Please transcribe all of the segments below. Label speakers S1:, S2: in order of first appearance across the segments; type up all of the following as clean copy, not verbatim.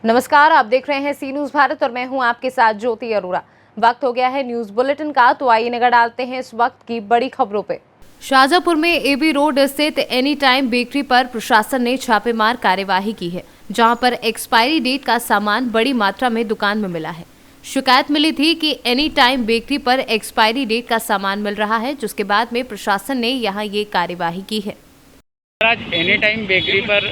S1: नमस्कार, आप देख रहे हैं सी न्यूज भारत और मैं हूं आपके साथ ज्योति अरोरा। वक्त हो गया है न्यूज बुलेटिन का, तो आइए नजर डालते हैं इस वक्त की बड़ी खबरों पे। शाहजहांपुर में एबी रोड स्थित एनी टाइम बेकरी पर प्रशासन ने छापेमार कार्यवाही की है, जहां पर एक्सपायरी डेट का सामान बड़ी मात्रा में दुकान में मिला है। शिकायत मिली थी कि एनी टाइम बेकरी पर एक्सपायरी डेट का सामान मिल रहा है, जिसके बाद में प्रशासन ने यहां ये कार्यवाही की है।
S2: आज एनी टाइम बेकरी पर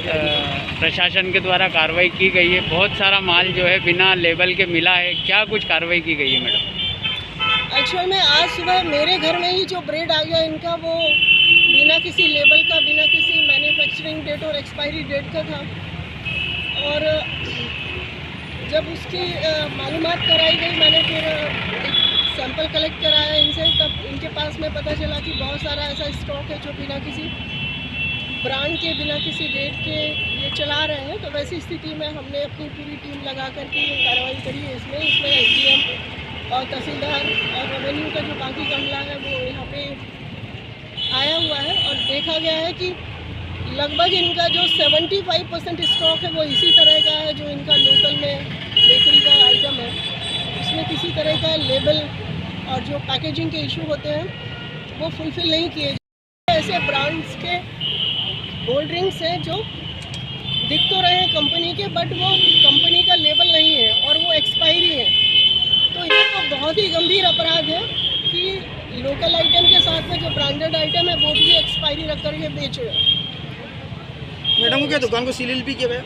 S2: प्रशासन के द्वारा कार्रवाई की गई है। बहुत सारा माल जो है बिना लेबल के मिला है। क्या कुछ कार्रवाई की गई है मैडम?
S3: एक्चुअल में आज सुबह मेरे घर में ही जो ब्रेड आ गया इनका, वो बिना किसी लेबल का, बिना किसी मैन्युफैक्चरिंग डेट और एक्सपायरी डेट का था। और जब उसकी मालूमात कराई गई, मैंने फिर एक सैंपल कलेक्ट कराया इनसे, तब इनके पास में पता चला कि बहुत सारा ऐसा स्टॉक है जो बिना किसी ब्रांड के, बिना किसी डेट के ये चला रहे हैं। तो वैसी स्थिति में हमने अपनी पूरी टीम लगा करके ये कार्रवाई करी है। इसमें एसडीएम और तहसीलदार और रेवेन्यू का जो बाकी अमला है वो यहाँ पे आया हुआ है, और देखा गया है कि लगभग इनका जो 75% स्टॉक है वो इसी तरह का है जो इनका लोकल में बेकरी का आइटम है। उसमें किसी तरह का लेबल और जो पैकेजिंग के इशू होते हैं वो फुलफिल नहीं किए जाते। ऐसे ब्रांड्स के कोल्ड ड्रिंक्स हैं जो दिख तो रहे हैं कंपनी के, बट वो कंपनी का लेबल नहीं है और वो एक्सपायरी है। तो ये तो बहुत ही गंभीर अपराध है कि लोकल आइटम के साथ में जो ब्रांडेड आइटम है वो भी एक्सपायरी रख करके बेच रहे हैं।
S4: मैडम, क्या दुकान को सील भी किया गया?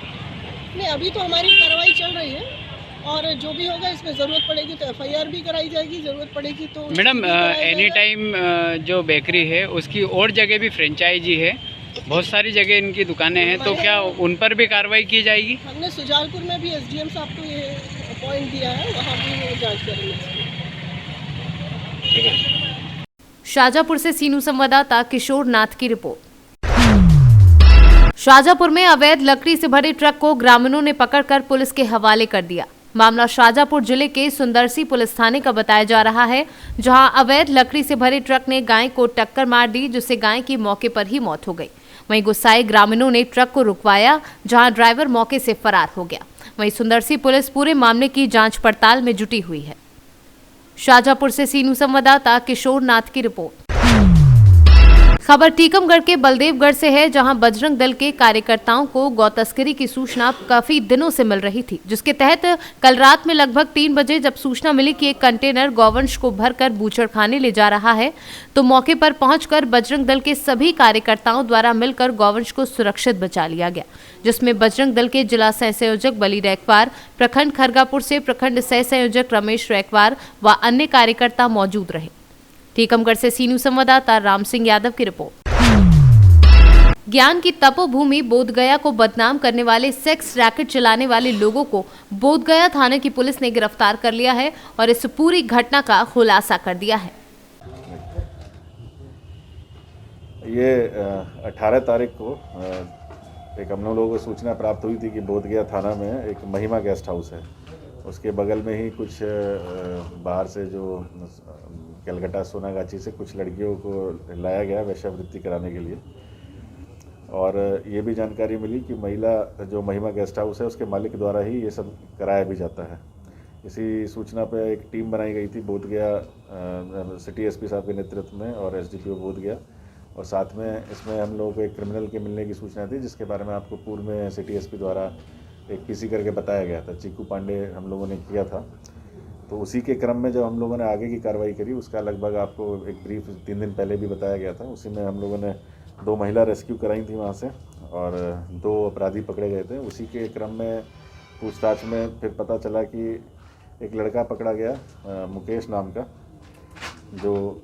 S3: नहीं, अभी तो हमारी कार्रवाई चल रही है, और जो भी होगा इसमें ज़रूरत पड़ेगी तो एफआईआर भी कराई जाएगी, ज़रूरत पड़ेगी तो।
S2: मैडम, एनी टाइम जो बेकरी है उसकी और जगह भी फ्रेंचाइजी है, बहुत सारी जगह इनकी दुकानें हैं, तो क्या उन पर भी कार्रवाई की जाएगी?
S3: हमने सुजालपुर में भी एसडीएम साहब को ये अपॉइंट दिया है, वहाँ भी वो जांच करेंगे।
S1: शाहजहांपुर से सीनू संवाददाता किशोर नाथ की रिपोर्ट। शाहजहांपुर में अवैध लकड़ी से भरे ट्रक को ग्रामीणों ने पकड़कर पुलिस के हवाले कर दिया। मामला शाहजहांपुर जिले के सुंदरसी पुलिस थाने का बताया जा रहा है, जहां अवैध लकड़ी से भरे ट्रक ने गाय को टक्कर मार दी, जिससे गाय की मौके पर ही मौत हो गई। वहीं गुस्साए ग्रामीणों ने ट्रक को रुकवाया, जहां ड्राइवर मौके से फरार हो गया। वहीं सुंदरसी पुलिस पूरे मामले की जांच पड़ताल में जुटी हुई है। शाहजहांपुर से सीनू संवाददाता किशोर नाथ की रिपोर्ट। खबर टीकमगढ़ के बलदेवगढ़ से है, जहां बजरंग दल के कार्यकर्ताओं को गौ तस्करी की सूचना काफी दिनों से मिल रही थी, जिसके तहत कल रात में लगभग 3 बजे जब सूचना मिली कि एक कंटेनर गौवंश को भरकर बूचड़खाने ले जा रहा है, तो मौके पर पहुंचकर बजरंग दल के सभी कार्यकर्ताओं द्वारा मिलकर गौवंश को सुरक्षित बचा लिया गया, जिसमें बजरंग दल के जिला सह संयोजक बली रैकवार, प्रखंड खरगापुर से प्रखंड सह संयोजक रमेश रैकवार व अन्य कार्यकर्ता मौजूद रहे। टीकमगढ़ से सीनू संवाददाता राम सिंह यादव की रिपोर्ट। ज्ञान की तपोभूमि बोधगया को बदनाम करने वाले सेक्स रैकेट चलाने वाले लोगों को बोधगया थाने की पुलिस ने गिरफ्तार कर लिया है और इस पूरी घटना का खुलासा कर दिया है।
S5: ये 18 तारीख को एक हम लोगों को सूचना प्राप्त हुई थी कि बोधगया थाना में एक महिमा गेस्ट हाउस है, उसके बगल में ही कुछ बाहर से जो कलकत्ता सोनागाछी से कुछ लड़कियों को लाया गया वेश्यावृत्ति कराने के लिए। और ये भी जानकारी मिली कि जो महिमा गेस्ट हाउस है उसके मालिक द्वारा ही ये सब कराया भी जाता है। इसी सूचना पर एक टीम बनाई गई थी बोधगया सिटी एसपी साहब के नेतृत्व में और एसडीपीओ बोधगया, और साथ में इसमें हम लोगों को एक क्रिमिनल के मिलने की सूचना थी, जिसके बारे में आपको पूर्व में सिटी एसपी द्वारा एक पीसी करके बताया गया था। चीकू पांडे हम लोगों ने किया था। तो उसी के क्रम में जब हम लोगों ने आगे की कार्रवाई करी, उसका लगभग आपको एक ब्रीफ 3 दिन पहले भी बताया गया था। उसी में हम लोगों ने 2 महिला रेस्क्यू कराई थी वहाँ से, और 2 अपराधी पकड़े गए थे। उसी के क्रम में पूछताछ में फिर पता चला कि एक लड़का पकड़ा गया मुकेश नाम का, जो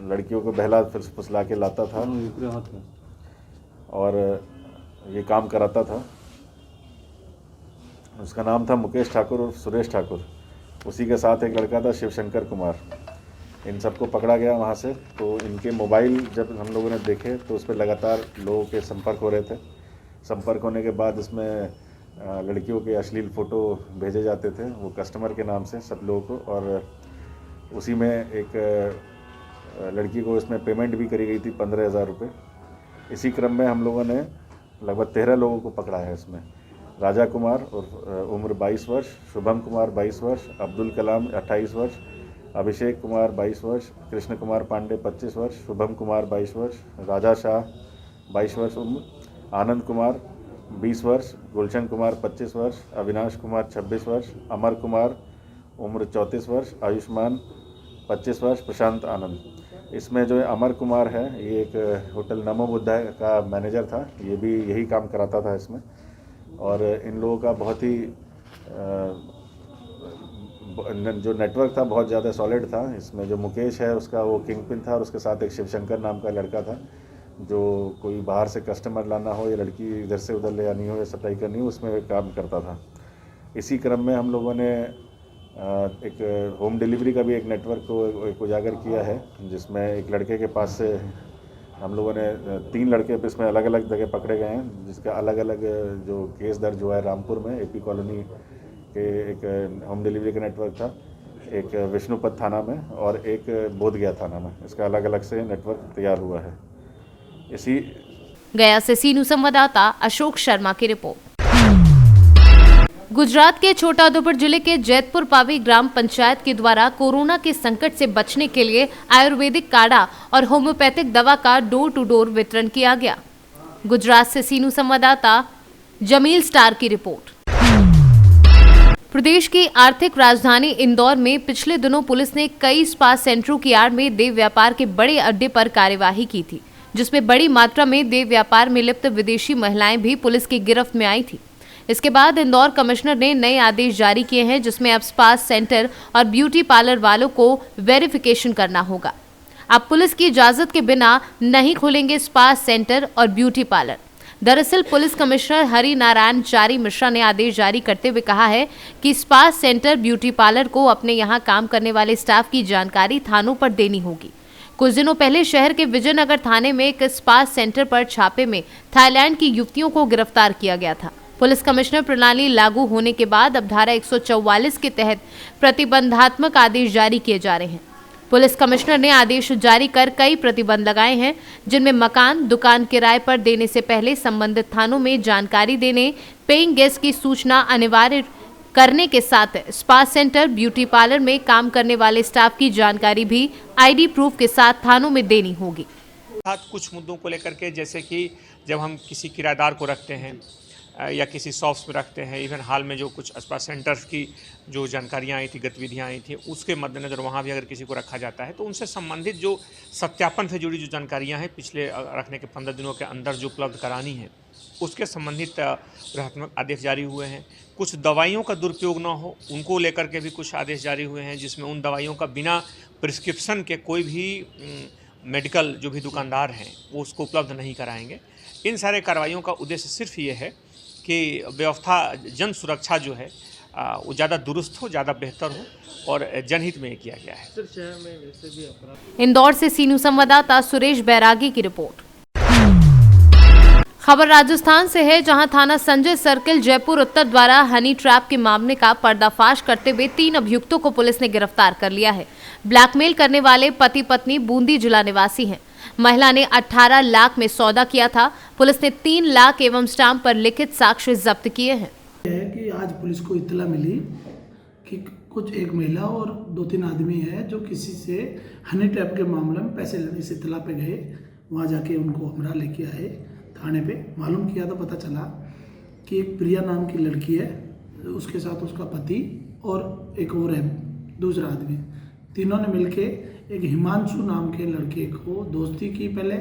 S5: लड़कियों को बहला फुसला के लाता था और ये काम कराता था। उसका नाम था मुकेश ठाकुर और सुरेश ठाकुर। उसी के साथ एक लड़का था शिवशंकर कुमार। इन सबको पकड़ा गया वहाँ से। तो इनके मोबाइल जब हम लोगों ने देखे तो उस पर लगातार लोगों के संपर्क हो रहे थे। संपर्क होने के बाद इसमें लड़कियों के अश्लील फ़ोटो भेजे जाते थे वो कस्टमर के नाम से सब लोगों को, और उसी में एक लड़की को इसमें पेमेंट भी करी गई थी 15,000 रुपये। इसी क्रम में हम लोगों ने लगभग 13 लोगों को पकड़ा है इसमें। राजा कुमार और उम्र 22 वर्ष, शुभम कुमार 22 वर्ष, अब्दुल कलाम 28 वर्ष, अभिषेक कुमार 22 वर्ष, कृष्ण कुमार पांडे 25 वर्ष, शुभम कुमार 22 वर्ष, राजा शाह 22 वर्ष उम्र, आनंद कुमार 20 वर्ष, गुलशन कुमार 25 वर्ष, अविनाश कुमार 26 वर्ष, अमर कुमार उम्र 34 वर्ष, आयुष्मान 25 वर्ष, प्रशांत आनंद। इसमें जो अमर कुमार है ये एक होटल नमो बुद्धा का मैनेजर था, ये भी यही काम कराता था इसमें। और इन लोगों का बहुत ही जो नेटवर्क था बहुत ज़्यादा सॉलिड था। इसमें जो मुकेश है उसका वो किंग पिन था और उसके साथ एक शिवशंकर नाम का लड़का था, जो कोई बाहर से कस्टमर लाना हो या लड़की इधर से उधर ले आनी हो या सप्लाई करनी हो उसमें काम करता था। इसी क्रम में हम लोगों ने एक होम डिलीवरी का भी एक नेटवर्क को उजागर किया है, जिसमें एक लड़के के पास से हम लोगों ने 3 लड़के इसमें अलग अलग जगह पकड़े गए हैं, जिसका अलग अलग जो केस दर्ज हुआ है रामपुर में एपी कॉलोनी के एक होम डिलीवरी का नेटवर्क था, एक विष्णुपत थाना में और एक बोधगया थाना में। इसका अलग अलग से नेटवर्क तैयार हुआ है। इसी
S1: गया से सीनू संवाददाता अशोक शर्मा की रिपोर्ट। गुजरात के छोटाउदेपुर जिले के जैतपुर पावी ग्राम पंचायत के द्वारा कोरोना के संकट से बचने के लिए आयुर्वेदिक काढ़ा और होम्योपैथिक दवा का डोर टू डोर वितरण किया गया। गुजरात से सीनू संवाददाता जमील स्टार की रिपोर्ट। प्रदेश की आर्थिक राजधानी इंदौर में पिछले दिनों पुलिस ने कई स्पा सेंटरों की आड़ में देह व्यापार के बड़े अड्डे पर कार्यवाही की थी, जिसमें बड़ी मात्रा में देह व्यापार में लिप्त विदेशी महिलाएं भी पुलिस की गिरफ्त में आई थी। इसके बाद इंदौर कमिश्नर ने नए आदेश जारी किए हैं, जिसमें अब स्पा सेंटर और ब्यूटी पार्लर वालों को वेरिफिकेशन करना होगा। अब पुलिस की इजाजत के बिना नहीं खोलेंगे स्पा सेंटर और ब्यूटी पार्लर। दरअसल पुलिस कमिश्नर हरि नारायण चारी मिश्रा ने आदेश जारी करते हुए कहा है कि स्पा सेंटर ब्यूटी पार्लर को अपने यहाँ काम करने वाले स्टाफ की जानकारी थानों पर देनी होगी। कुछ दिनों पहले शहर के विजयनगर थाने में एक स्पा सेंटर पर छापे में थाईलैंड की युवतियों को गिरफ्तार किया गया था। पुलिस कमिश्नर प्रणाली लागू होने के बाद अब धारा 144 के तहत प्रतिबंधात्मक आदेश जारी किए जा रहे हैं। पुलिस कमिश्नर ने आदेश जारी कर कई प्रतिबंध लगाए हैं, जिनमें मकान, दुकान किराए पर देने से पहले संबंधित थानों में जानकारी देने, पेइंग गेस्ट की सूचना अनिवार्य करने के साथ स्पा सेंटर, ब्यूटी पार्लर में काम करने वाले स्टाफ की जानकारी भी आईडी प्रूफ के साथ थानों में देनी होगी।
S6: कुछ मुद्दों को लेकर के, जैसे कि जब हम किसी किराएदार को रखते हैं या किसी शॉप्स में रखते हैं, इवन हाल में जो कुछ स्पा सेंटर्स की जो जानकारियाँ आई थी, गतिविधियाँ आई थी, उसके मद्देनज़र वहाँ भी अगर किसी को रखा जाता है तो उनसे संबंधित जो सत्यापन से जुड़ी जो जानकारियाँ हैं पिछले रखने के 15 दिनों के अंदर जो उपलब्ध करानी है, उसके संबंधित प्रतिबंधात्मक आदेश जारी हुए हैं। कुछ दवाइयों का दुरुपयोग न हो, उनको लेकर के भी कुछ आदेश जारी हुए हैं, जिसमें उन दवाइयों का बिना प्रिस्क्रिप्शन के कोई भी मेडिकल जो भी दुकानदार हैं वो उसको उपलब्ध नहीं कराएंगे। इन सारे कार्रवाइयों का उद्देश्य सिर्फ ये है कि व्यवस्था, जन सुरक्षा जो है वो ज़्यादा दुरुस्त हो, ज़्यादा बेहतर हो और जनहित में किया गया है।
S1: इंदौर से सीनू संवाददाता सुरेश बैरागी की रिपोर्ट। खबर राजस्थान से है, जहां थाना संजय सर्किल जयपुर उत्तर द्वारा हनी ट्रैप के मामले का पर्दाफाश करते हुए 3 अभियुक्तों को पुलिस ने गिरफ्तार कर लिया है। ब्लैकमेल करने वाले पति पत्नी बूंदी जिला निवासी हैं। महिला ने 18 लाख में सौदा किया था। पुलिस ने 3 लाख एवं स्टाम्प पर लिखित साक्ष्य जब्त किए हैं।
S7: कि आज पुलिस को इत्तला मिली कि कुछ एक महिला और 2-3 आदमी है जो किसी से हनी ट्रैप के मामले में पैसे लेने से इत्तला पे गए। वहाँ जाके उनको हमरा लेके आए थाने पे। मालूम किया तो पता चला कि एक प्रिया नाम की लड़की है, उसके साथ उसका पति और एक और है दूसरा आदमी, तीनों ने मिलके एक हिमांशु नाम के लड़के को दोस्ती की। पहले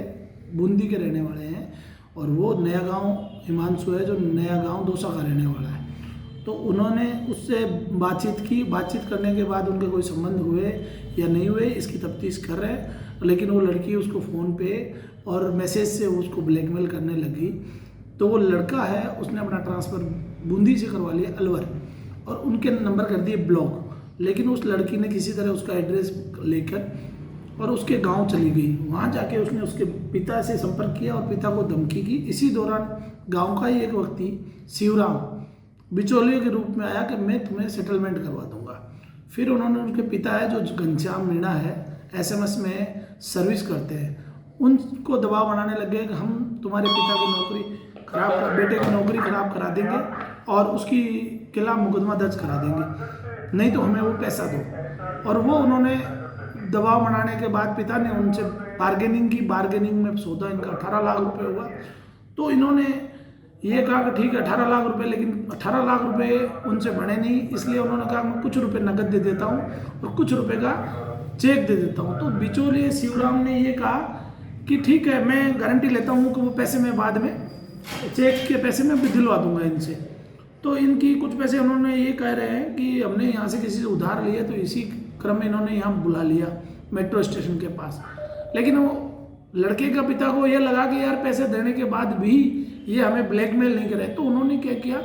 S7: बूंदी के रहने वाले हैं और वो नया गांव हिमांशु है जो नया गांव दौसा का रहने वाला है। तो उन्होंने उससे बातचीत की। बातचीत करने के बाद उनके कोई संबंध हुए या नहीं हुए इसकी तफ्तीश कर रहे हैं, लेकिन वो लड़की उसको फ़ोन पे और मैसेज से उसको ब्लैकमेल करने लगी। तो वो लड़का है उसने अपना ट्रांसफ़र बूंदी से करवा लिया अलवर और उनके नंबर कर दिए ब्लॉक। लेकिन उस लड़की ने किसी तरह उसका एड्रेस लेकर और उसके गांव चली गई। वहां जाके उसने उसके पिता से संपर्क किया और पिता को धमकी की। इसी दौरान गांव का ही एक व्यक्ति शिवराम बिचौलिए के रूप में आया कि मैं तुम्हें सेटलमेंट करवा दूंगा। फिर उन्होंने उनके पिता है जो घनश्याम मीणा है, SMS में सर्विस करते हैं, उनको दबाव बनाने लग गए कि हम तुम्हारे पिता की नौकरी खराब, बेटे की नौकरी खराब करा देंगे और उसकी खिलाफ मुकदमा दर्ज करा देंगे, नहीं तो हमें वो पैसा दो। और वो उन्होंने दबाव बनाने के बाद पिता ने उनसे बार्गेनिंग की। बार्गेनिंग में सौदा इनका 18 लाख रुपए हुआ। तो इन्होंने ये कहा कि ठीक है 18 लाख रुपए, लेकिन 18 लाख रुपए उनसे बने नहीं, इसलिए उन्होंने कहा मैं कुछ रुपए नकद दे देता हूँ और कुछ रुपए का चेक दे देता हूँ। तो बिचौलिए शिवराम ने ये कहा कि ठीक है मैं गारंटी लेता हूँ कि वो पैसे मैं बाद में चेक के पैसे में भी दिलवा दूंगा इनसे। तो इनकी कुछ पैसे उन्होंने ये कह रहे हैं कि हमने यहाँ से किसी से उधार लिया, तो इसी क्रम में इन्होंने यहाँ बुला लिया मेट्रो स्टेशन के पास। लेकिन वो लड़के का पिता को ये लगा कि यार पैसे देने के बाद भी ये हमें ब्लैकमेल नहीं करे, तो उन्होंने क्या किया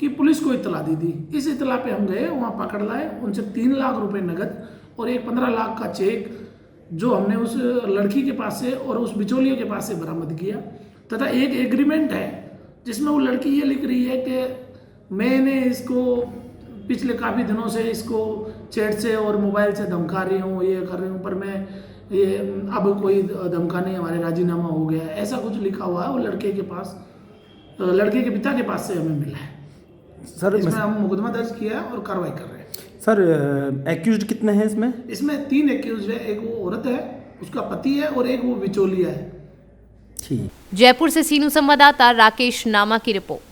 S7: कि पुलिस को इतला दे दी। इस इतला पे हम गए, वहाँ पकड़ लाए, उनसे 3 लाख रुपए नगद और एक 15 लाख का चेक जो हमने उस लड़की के पास से और उस बिचौलिए के पास से बरामद किया। तथा एक एग्रीमेंट है जिसमें वो लड़की ये लिख रही है कि मैंने इसको पिछले काफ़ी दिनों से इसको चैट से और मोबाइल से धमका रही हूँ, ये कर रही हूँ, पर मैं ये अब कोई धमका नहीं, हमारे राजीनामा हो गया है, ऐसा कुछ लिखा हुआ है वो लड़के के पास, लड़के के पिता के पास से हमें मिला है।
S4: सर
S7: इसमें हम मुकदमा दर्ज किया है और कार्रवाई कर रहे हैं।
S4: सर एक्यूज्ड कितने हैं इसमें?
S7: इसमें 3 एक्यूज है, एक वो औरत है, उसका पति है और एक वो बिचौलिया है।
S4: ठीक।
S1: जयपुर से सीनू संवाददाता राकेश नामा की रिपोर्ट।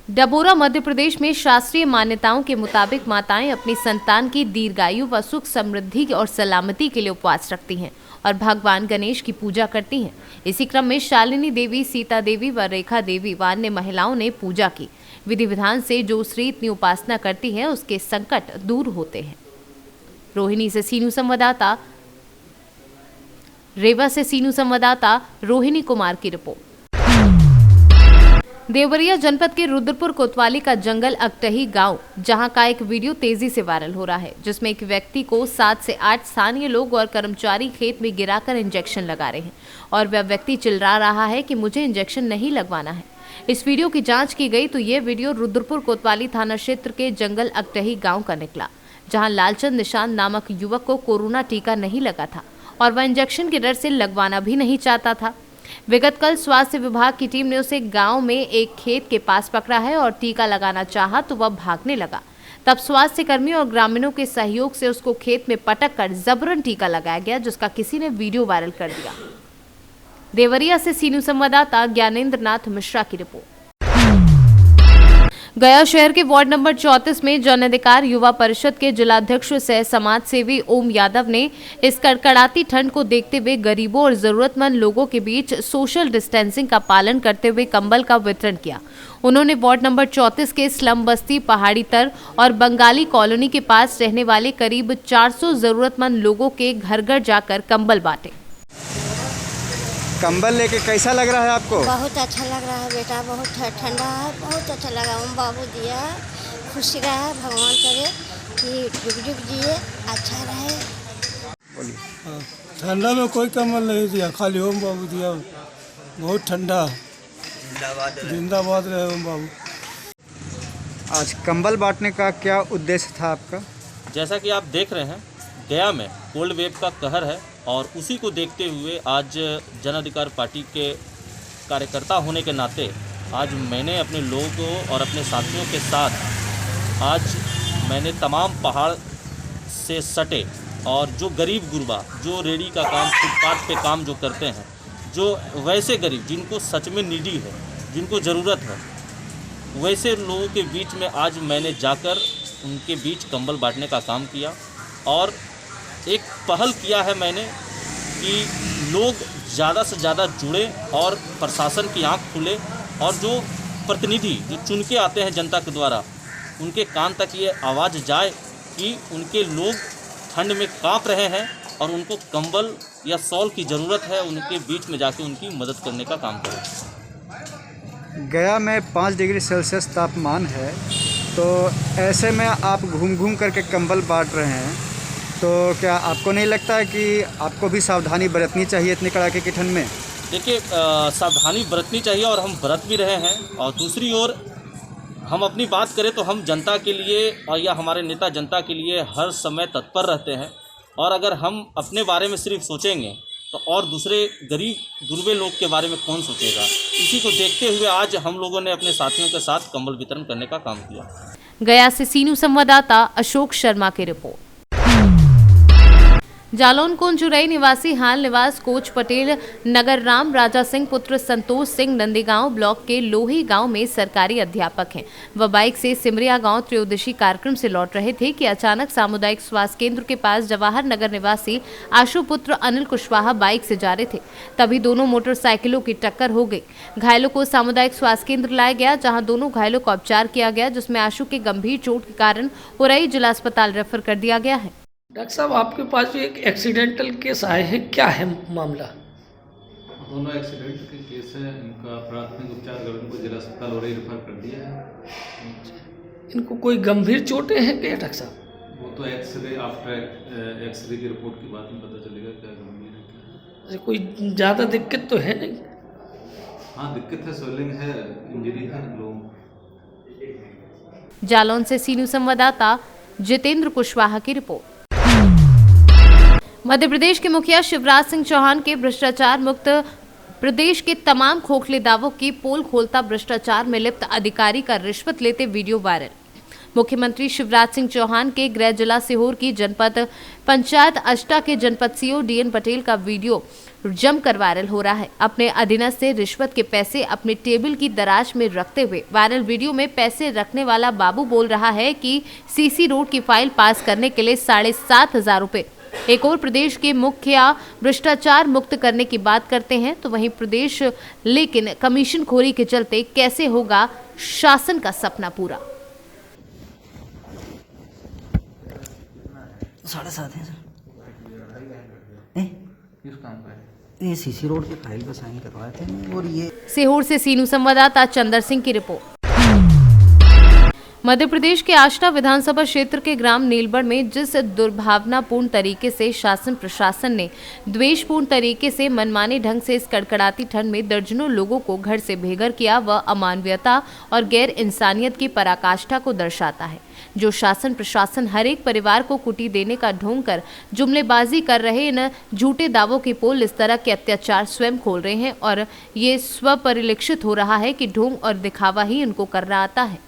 S1: डबोरा मध्य प्रदेश में शास्त्रीय मान्यताओं के मुताबिक माताएं अपनी संतान की दीर्घायु व सुख समृद्धि और सलामती के लिए उपवास रखती हैं और भगवान गणेश की पूजा करती हैं। इसी क्रम में शालिनी देवी, सीता देवी व रेखा देवी व अन्य महिलाओं ने पूजा की। विधि विधान से जो स्त्री इतनी उपासना करती है उसके संकट दूर होते हैं। रोहिणी से सीनू संवाददाता रेवा से सीनू संवाददाता रोहिणी कुमार की रिपोर्ट। देवरिया जनपद के रुद्रपुर कोतवाली का जंगल अकटही गांव, जहां का एक वीडियो तेजी से वायरल हो रहा है, जिसमें एक व्यक्ति को 7 से 8 स्थानीय लोग और कर्मचारी खेत में गिराकर इंजेक्शन लगा रहे हैं और वह व्यक्ति चिल्ला रहा है कि मुझे इंजेक्शन नहीं लगवाना है। इस वीडियो की जांच की गई तो ये वीडियो रुद्रपुर कोतवाली थाना क्षेत्र के जंगल अकटही गाँव का निकला, जहाँ लालचंद निशान नामक युवक को कोरोना टीका नहीं लगा था और वह इंजेक्शन के डर से लगवाना भी नहीं चाहता था। विगत कल स्वास्थ्य विभाग की टीम ने उसे गांव में एक खेत के पास पकड़ा है और टीका लगाना चाहा तो वह भागने लगा। तब स्वास्थ्य कर्मियों और ग्रामीणों के सहयोग से उसको खेत में पटक कर जबरन टीका लगाया गया, जिसका किसी ने वीडियो वायरल कर दिया। देवरिया से सीनू संवाददाता ज्ञानेंद्र नाथ मिश्रा की रिपोर्ट। गया शहर के वार्ड नंबर 34 में जन अधिकार युवा परिषद के जिलाध्यक्ष सह समाज सेवी ओम यादव ने इस कड़कड़ाती ठंड को देखते हुए गरीबों और जरूरतमंद लोगों के बीच सोशल डिस्टेंसिंग का पालन करते हुए कंबल का वितरण किया। उन्होंने वार्ड नंबर 34 के स्लम बस्ती, पहाड़ी तर और बंगाली कॉलोनी के पास रहने वाले करीब 400 जरूरतमंद लोगों के घर घर जाकर कंबल बांटे।
S8: कंबल लेके कैसा लग रहा है आपको?
S9: बहुत अच्छा लग रहा है बेटा, बहुत ठंडा है, बहुत अच्छा लगा। ओम बाबू दिया है, खुशी रहा, भगवान करे कि जुग जिए, अच्छा रहे।
S8: बोलिए।
S10: ठंडा में कोई कंबल नहीं दिया, खाली ओम बाबू दिया। बहुत ठंडा, जिंदाबाद रहे ओम बाबू।
S8: आज कंबल बांटने का क्या उद्देश्य था आपका?
S11: जैसा कि आप देख रहे हैं, गया में कोल्ड वेव का कहर है और उसी को देखते हुए आज जन अधिकार पार्टी के कार्यकर्ता होने के नाते आज मैंने अपने लोगों और अपने साथियों के साथ आज मैंने तमाम पहाड़ से सटे और जो गरीब गुरबा, जो रेडी का काम, फुटपाथ पे काम जो करते हैं, जो वैसे गरीब जिनको सच में नीडी है, जिनको ज़रूरत है, वैसे लोगों के बीच में आज मैंने जाकर उनके बीच कंबल बांटने का काम किया। और एक पहल किया है मैंने कि लोग ज़्यादा से ज़्यादा जुड़े और प्रशासन की आंख खुले और जो प्रतिनिधि जो चुन के आते हैं जनता के द्वारा, उनके कान तक ये आवाज़ जाए कि उनके लोग ठंड में कांप रहे हैं और उनको कंबल या शॉल की ज़रूरत है, उनके बीच में जाके उनकी मदद करने का काम करें।
S8: गया में 5 डिग्री सेल्सियस तापमान है, तो ऐसे में आप घूम घूम करके कंबल बांट रहे हैं, तो क्या आपको नहीं लगता है कि आपको भी सावधानी बरतनी चाहिए इतनी कड़ाके की ठंड में?
S11: देखिए, सावधानी बरतनी चाहिए और हम बरत भी रहे हैं। और दूसरी ओर हम अपनी बात करें तो हम जनता के लिए और या हमारे नेता जनता के लिए हर समय तत्पर रहते हैं। और अगर हम अपने बारे में सिर्फ सोचेंगे तो और दूसरे गरीब गुरबे लोग के बारे में कौन सोचेगा। इसी को देखते हुए आज हम लोगों ने अपने साथियों के साथ कंबल वितरण करने का काम किया।
S1: गया से सीनू संवाददाता अशोक शर्मा की रिपोर्ट। जालौन कुंजुरई निवासी हाल निवास कोच पटेल नगर राम राजा सिंह पुत्र संतोष सिंह नंदीगांव ब्लॉक के लोही गांव में सरकारी अध्यापक हैं। वह बाइक से सिमरिया गांव त्रयोदशी कार्यक्रम से लौट रहे थे कि अचानक सामुदायिक स्वास्थ्य केंद्र के पास जवाहर नगर निवासी आशु पुत्र अनिल कुशवाहा बाइक से जा रहे थे। तभी दोनों मोटरसाइकिलों की टक्कर हो गई। घायलों को सामुदायिक स्वास्थ्य केंद्र लाया गया, जहाँ दोनों घायलों का उपचार किया गया, जिसमें आशु के गंभीर चोट के कारण उरई जिला अस्पताल रेफर कर दिया गया है।
S12: डॉक्टर साहब, आपके पास जो एक एक्सीडेंटल केस आए हैं, क्या है मामला?
S13: दोनों एक्सीडेंट के केस है, इनका प्राथमिक उपचार कर उनको जिला अस्पताल और रेफर कर दिया है।
S12: इनको कोई गंभीर चोटें हैं क्या डॉक्टर साहब?
S13: वो तो एक्सरे आफ्टर एक्सरे की रिपोर्ट के बाद में पता चलेगा क्या गंभीर है क्या।
S12: कोई ज़्यादा दिक्कत तो है नहीं?
S13: हाँ, दिक्कत है, स्वेलिंग है, इंजरी है लोग।
S1: जालौन से सीनू संवाददाता जितेंद्र कुशवाहा की रिपोर्ट। मध्य प्रदेश के मुखिया शिवराज सिंह चौहान के भ्रष्टाचार मुक्त प्रदेश के तमाम खोखले दावों की पोल खोलता भ्रष्टाचार में लिप्त अधिकारी का रिश्वत लेते वीडियो वायरल। मुख्यमंत्री शिवराज सिंह चौहान के गृह जिला सीहोर की जनपद पंचायत अष्टा के जनपद सीओ डीएन पटेल का वीडियो जमकर वायरल हो रहा है। अपने अधीनस्थ से रिश्वत के पैसे अपने टेबल की दराज में रखते हुए वायरल वीडियो में पैसे रखने वाला बाबू बोल रहा है कि सीसी रोड की फाइल पास करने के लिए 7,500 रुपए। एक और प्रदेश के मुखिया भ्रष्टाचार मुक्त करने की बात करते हैं तो वहीं प्रदेश लेकिन कमीशन खोरी के चलते कैसे होगा शासन का सपना पूरा।
S4: 7.5 है सर। किस काम का है? ये सीसी रोड की फाइल पर साइन करवाए थे। और ये
S1: सीहोर से सीनू संवाददाता चंदर सिंह की रिपोर्ट। मध्य प्रदेश के आष्टा विधानसभा क्षेत्र के ग्राम नीलबड़ में जिस दुर्भावनापूर्ण तरीके से शासन प्रशासन ने द्वेषपूर्ण तरीके से मनमाने ढंग से इस कड़कड़ाती ठंड में दर्जनों लोगों को घर से बेघर किया, वह अमानवीयता और गैर इंसानियत की पराकाष्ठा को दर्शाता है। जो शासन प्रशासन हर एक परिवार को कुटी देने का ढोंग कर जुमलेबाजी कर रहे इन झूठे दावों की पोल इस तरह के अत्याचार स्वयं खोल रहे हैं और ये स्वपरिलक्षित हो रहा है कि ढोंग और दिखावा ही उनको करना आता है।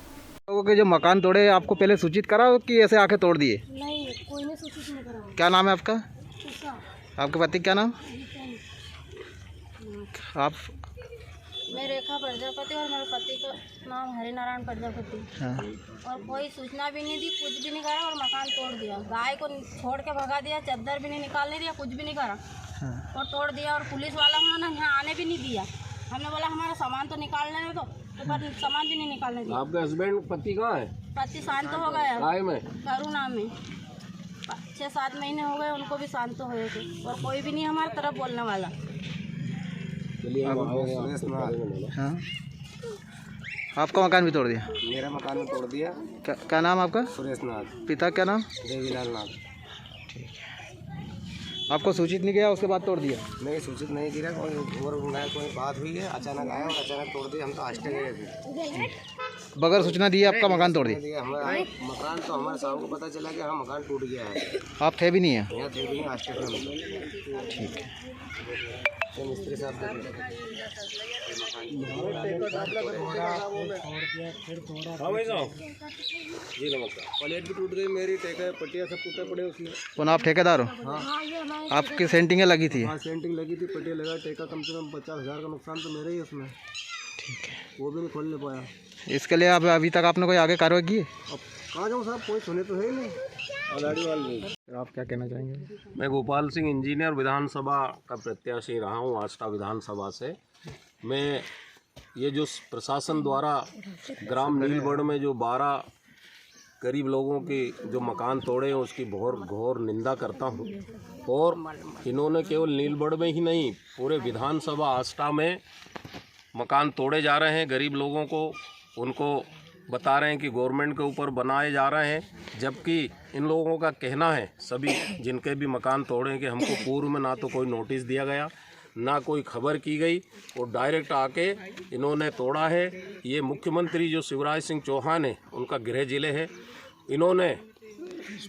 S8: लोगों के जो मकान तोड़े आपको पहले सूचित करा कि ऐसे आके तोड़ दिए?
S3: नहीं, कोई ने सूचित नहीं करा।
S8: क्या नाम है आपका? आपके पति क्या नाम? आप?
S9: मैं रेखा प्रजापति और मेरे पति का नाम हरिनारायण प्रजापति।
S8: हाँ।
S9: और कोई सूचना भी नहीं दी, कुछ भी नहीं करा और मकान तोड़ दिया। गाय को छोड़ के भगा दिया, चद्दर भी नहीं निकालने दिया, कुछ भी नहीं करा।
S8: हाँ।
S9: और तोड़ दिया। और पुलिस वाला उन्होंने यहाँ आने भी नहीं दिया। हमने बोला हमारा सामान तो निकालने दे दो, तो पर सामान भी नहीं निकालने दिया।
S14: आपका हस्बैंड पति कहाँ है?
S9: पति शांत हो गया
S14: काय में?
S9: करुणा में 6-7 महीने हो गए, उनको भी शांत हुए थे और कोई भी नहीं हमारी तरफ बोलने वाला।
S8: हाँ। आपका मकान भी तोड़ दिया?
S14: मेरा मकान भी तोड़ दिया।
S8: क्या नाम आपका?
S14: सुरेश नाथ।
S8: पिता क्या नाम?
S14: देवीलाल नाथ।
S8: ठीक है। आपको सूचित नहीं किया, उसके बाद तोड़ दिया?
S14: नहीं, सूचित नहीं किया। कोई बात हुई है, अचानक आया और अचानक तोड़ दिया। हम तो आष्टे गए थे,
S8: बगैर सूचना दिए आपका मकान तोड़ दिया?
S14: हमारा मकान तो हमारे शाम को पता चला कि हाँ मकान टूट गया है।
S8: आप थे भी नहीं है?
S14: यहाँ थे भी नहीं, आष्टे में।
S8: ठीक है।
S14: मिस्त्री साहब जी नमस्कार। प्लेट भी टूट गई मेरी, टेका पट्टियाँ सब टूटे पड़े उसमें।
S8: कौन आप ठेकेदार हो?
S14: हाँ।
S8: आपकी सेंटिंगें लगी थी?
S14: हाँ, सेंटिंग लगी थी, पट्टियाँ लगा, टेका कम से कम 50,000 का नुकसान तो मेरा ही उसमें।
S8: ठीक है।
S14: वो भी नहीं खोलने पाया।
S8: इसके लिए आप अभी तक आपने कोई आगे कार्रवाई की है?
S14: अब कहाँ जाऊँ साहब, कोई सुने तो है ही नहीं।
S8: आप क्या कहना चाहेंगे?
S14: मैं गोपाल सिंह इंजीनियर विधानसभा का प्रत्याशी रहा हूँ आष्टा विधानसभा से। मैं ये जो प्रशासन द्वारा ग्राम नीलबड़ में जो 12 गरीब लोगों की जो मकान तोड़े हैं उसकी घोर निंदा करता हूँ। और इन्होंने केवल नीलबड़ में ही नहीं, पूरे विधानसभा आष्टा में मकान तोड़े जा रहे हैं। गरीब लोगों को उनको बता रहे हैं कि गवर्नमेंट के ऊपर बनाए जा रहे हैं, जबकि इन लोगों का कहना है, सभी जिनके भी मकान तोड़े, कि हमको पूर्व में ना तो कोई नोटिस दिया गया, ना कोई खबर की गई और डायरेक्ट आके इन्होंने तोड़ा है। ये मुख्यमंत्री जो शिवराज सिंह चौहान है, उनका गृह जिले है, इन्होंने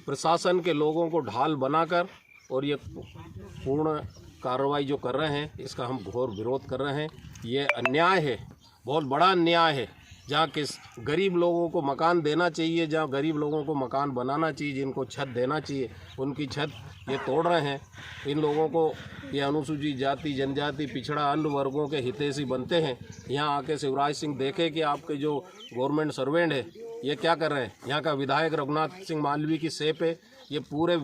S14: प्रशासन के लोगों को ढाल बनाकर और ये पूर्ण कार्रवाई जो कर रहे हैं इसका हम घोर विरोध कर रहे हैं। ये अन्याय है, बहुत बड़ा अन्याय है। जहाँ किस गरीब लोगों को मकान देना चाहिए, जहाँ गरीब लोगों को मकान बनाना चाहिए, जिनको छत देना चाहिए, उनकी छत ये तोड़ रहे हैं। इन लोगों को ये अनुसूचित जाति, जनजाति, पिछड़ा, अन्य वर्गों के हितैषी बनते हैं। यहाँ आके शिवराज सिंह देखे कि आपके जो गवर्नमेंट सर्वेंट है ये क्या कर रहे हैं। यहाँ का विधायक रघुनाथ सिंह मालवीय की सेप है, ये पूरे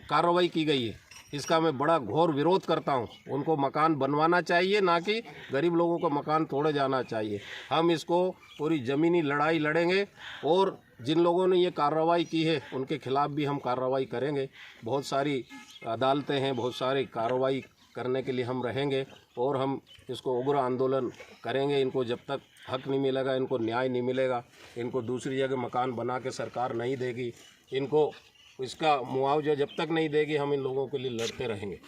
S14: कार्रवाई की गई है। इसका मैं बड़ा घोर विरोध करता हूँ। उनको मकान बनवाना चाहिए, ना कि गरीब लोगों को मकान तोड़े जाना चाहिए। हम इसको पूरी ज़मीनी लड़ाई लड़ेंगे और जिन लोगों ने ये कार्रवाई की है उनके खिलाफ भी हम कार्रवाई करेंगे। बहुत सारी अदालतें हैं, बहुत सारी कार्रवाई करने के लिए हम रहेंगे और हम इसको उग्र आंदोलन करेंगे। इनको जब तक हक नहीं मिलेगा, इनको न्याय नहीं मिलेगा, इनको दूसरी जगह मकान बना के सरकार नहीं देगी, इनको इसका मुआवजा जब तक नहीं देगी, हम इन लोगों के लिए लड़ते रहेंगे।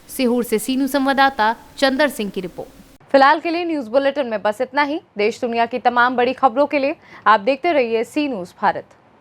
S1: सीहोर से सीनू संवाददाता चंदर सिंह की रिपोर्ट। फिलहाल के लिए न्यूज बुलेटिन में बस इतना ही। देश दुनिया की तमाम बड़ी खबरों के लिए आप देखते रहिए सी न्यूज़ भारत।